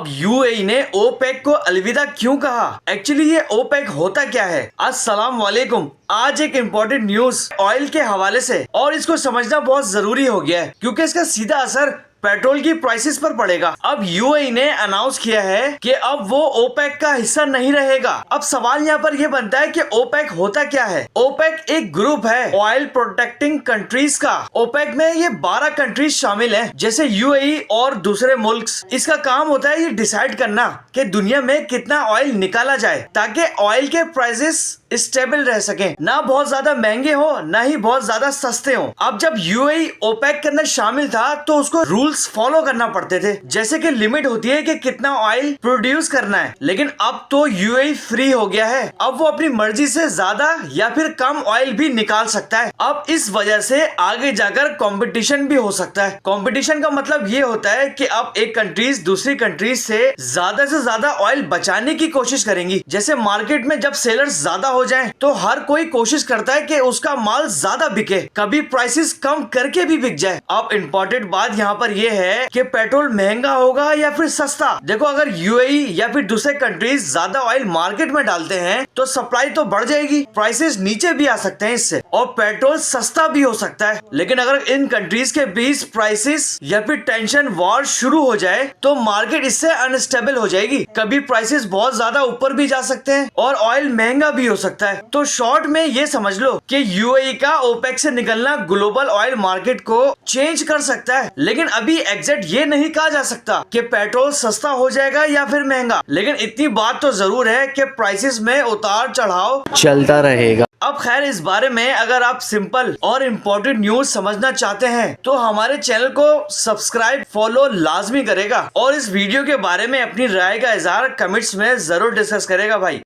अब यूएई ने ओपेक को अलविदा क्यों कहा? एक्चुअली ये ओपेक होता क्या है? अस्सलाम वालेकुम। आज एक इम्पोर्टेंट न्यूज ऑयल के हवाले से, और इसको समझना बहुत जरूरी हो गया है क्योंकि इसका सीधा असर पेट्रोल की प्राइसेस पर पड़ेगा। अब यूएई ने अनाउंस किया है कि अब वो ओपेक का हिस्सा नहीं रहेगा। अब सवाल यहाँ पर ये बनता है कि ओपेक होता क्या है? ओपेक एक ग्रुप है ऑयल प्रोटेक्टिंग कंट्रीज का। ओपेक में ये 12 कंट्रीज शामिल हैं, जैसे यूएई और दूसरे मुल्क। इसका काम होता है ये डिसाइड करना कि दुनिया में कितना ऑयल निकाला जाए ताकि ऑयल के प्राइसेस स्टेबल रह सके, ना बहुत ज्यादा महंगे हो ना ही बहुत ज्यादा सस्ते हो। अब जब यूएई ओपेक के अंदर शामिल था तो उसको रूल्स फॉलो करना पड़ते थे, जैसे कि लिमिट होती है कि कितना ऑयल प्रोड्यूस करना है। लेकिन अब तो यूएई फ्री हो गया है, अब वो अपनी मर्जी से ज्यादा या फिर कम ऑयल भी निकाल सकता है। अब इस वजह से आगे जाकर कंपटीशन भी हो सकता है। कंपटीशन का मतलब ये होता है कि अब एक कंट्रीज दूसरी कंट्रीज से ज्यादा ऑयल बचाने की कोशिश करेंगी। जैसे मार्केट में जब सेलर्स ज्यादा हो जाएं तो हर कोई कोशिश करता है कि उसका माल ज्यादा बिके, कभी प्राइसेस कम करके भी बिक जाए। अब इम्पोर्टेंट बात यहाँ पर यह है कि पेट्रोल महंगा होगा या फिर सस्ता। देखो, अगर यूएई या फिर दूसरे कंट्रीज ज्यादा ऑयल मार्केट में डालते हैं तो सप्लाई तो बढ़ जाएगी, प्राइसेस नीचे भी आ सकते हैं इससे, और पेट्रोल सस्ता भी हो सकता है। लेकिन अगर इन कंट्रीज के बीच प्राइसेस या फिर टेंशन वॉर शुरू हो जाए तो मार्केट इससे अनस्टेबल हो जाएगी, कभी प्राइसेस बहुत ज्यादा ऊपर भी जा सकते हैं और ऑयल महंगा भी हो सकता है। तो शॉर्ट में ये समझ लो कि यूएई का ओपेक से निकलना ग्लोबल ऑयल मार्केट को चेंज कर सकता है। लेकिन अभी एग्जैक्ट ये नहीं कहा जा सकता कि पेट्रोल सस्ता हो जाएगा या फिर महंगा। लेकिन इतनी बात तो जरूर है कि प्राइसेस में उतार चढ़ाव चलता रहेगा। अब खैर, इस बारे में अगर आप सिंपल और इम्पोर्टेंट न्यूज समझना चाहते हैं तो हमारे चैनल को सब्सक्राइब फॉलो लाजमी करेगा, और इस वीडियो के बारे में अपनी राय का इजहार कमेंट्स में जरूर डिस्कस करेगा भाई।